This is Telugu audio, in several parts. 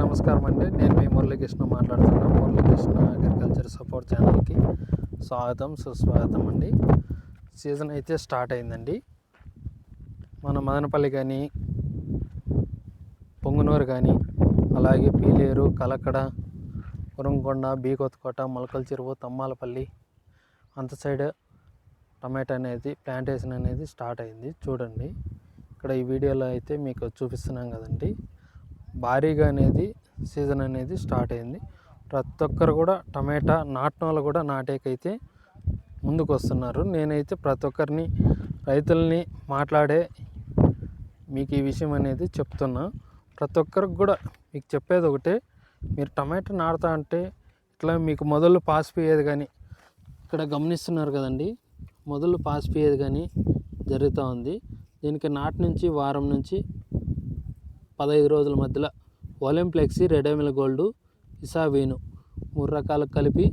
నమస్కారం అండి. నేను మీ మురళీకృష్ణ మాట్లాడుతున్నాను. మురళీకృష్ణ అగ్రికల్చర్ సపోర్ట్ ఛానల్కి స్వాగతం సుస్వాగతం అండి. సీజన్ అయితే స్టార్ట్ అయిందండి. మన మదనపల్లి కానీ, పొంగునూరు కానీ, అలాగే పీలేరు, కలకడ, ఉరంకొండ, బీకొత్తకోట, మొలకల చెరువు, తమ్మాలపల్లి అంత సైడ్ టమాటా అనేది ప్లాంటేషన్ అనేది స్టార్ట్ అయింది. చూడండి, ఇక్కడ ఈ వీడియోలో అయితే మీకు చూపిస్తున్నాం కదండి. భారీగా అనేది సీజన్ అనేది స్టార్ట్ అయింది. ప్రతి ఒక్కరు కూడా టమాటా నాటిన వాళ్ళు కూడా నాటేకైతే ముందుకు వస్తున్నారు. నేనైతే ప్రతి ఒక్కరిని రైతుల్ని మాట్లాడే మీకు ఈ విషయం అనేది చెప్తున్నా. ప్రతి ఒక్కరికి కూడా మీకు చెప్పేది ఒకటే, మీరు టమాటా నాటుతా అంటే ఇట్లా మీకు మొదలు పాసిపోయేది కానీ, ఇక్కడ గమనిస్తున్నారు కదండి, మొదలు పాసిపోయేది కానీ జరుగుతూ ఉంది. దీనికి నాటి నుంచి వారం నుంచి 15 రోజుల మధ్యలో ఒలింప్లెక్సీ, రెడమిల్ గోల్డ్, ఇసావీను 3 రకాలు కలిపి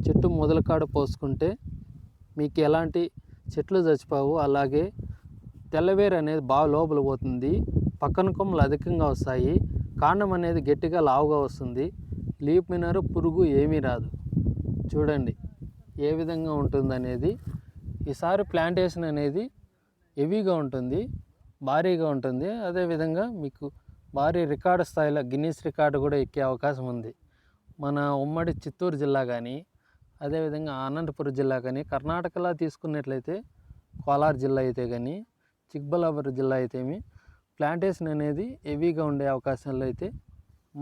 చెట్టు మొదల కాడ పోసుకుంటే మీకు ఎలాంటి చెట్లు చచ్చిపోవు. అలాగే తెల్లవేరు అనేది బాగా లోపల పోతుంది, పక్కన కొమ్మలు అధికంగా వస్తాయి, కాండం అనేది గట్టిగా లావుగా వస్తుంది, లీఫ్ మినరు పురుగు ఏమీ రాదు. చూడండి ఏ విధంగా ఉంటుందనేది. ఈసారి ప్లాంటేషన్ అనేది హెవీగా ఉంటుంది, భారీగా ఉంటుంది. అదేవిధంగా మీకు భారీ రికార్డు స్థాయిలో గిన్నీస్ రికార్డు కూడా ఎక్కే అవకాశం ఉంది. మన ఉమ్మడి చిత్తూరు జిల్లా కానీ, అదేవిధంగా అనంతపురం జిల్లా కానీ, కర్ణాటకలో తీసుకున్నట్లయితే కోలార్ జిల్లా అయితే కానీ, చిక్బల్లాపూర్ జిల్లా అయితేమి ప్లాంటేషన్ అనేది హెవీగా ఉండే అవకాశాలు అయితే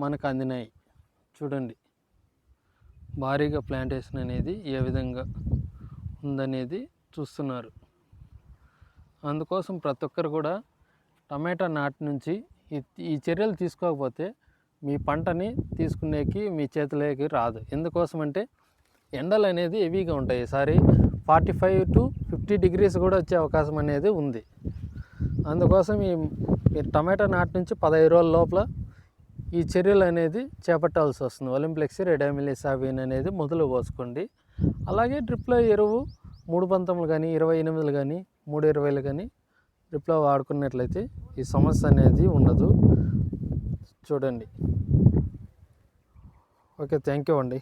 మనకు అందినాయి. చూడండి భారీగా ప్లాంటేషన్ అనేది ఏ విధంగా ఉందనేది చూస్తున్నారు. అందుకోసం ప్రతి ఒక్కరు కూడా టమాటా నాటి నుంచి ఈ చర్యలు తీసుకోకపోతే మీ పంటని తీసుకునేకి మీ చేతిలోకి రాదు. ఎందుకోసమంటే ఎండలు అనేది హెవీగా ఉంటాయి. ఈసారి 45 to 50 degrees కూడా వచ్చే అవకాశం అనేది ఉంది. అందుకోసం మీరు టమాటా నాటి నుంచి 15 రోజుల లోపల ఈ చర్యలు అనేది చేపట్టాల్సి వస్తుంది. ఒలింప్లెక్సీ, రెడమిల్, ఇసావీన్ అనేది మొదలు పోసుకోండి. అలాగే డ్రిప్లో ఎరువు 3 పంతములు కానీ, 28 కానీ, 320 కానీ డ్రిప్లో వాడుకున్నట్లయితే ఈ సమస్య అనేది ఉండదు. చూడండి. ఓకే, థ్యాంక్ యూ అండి.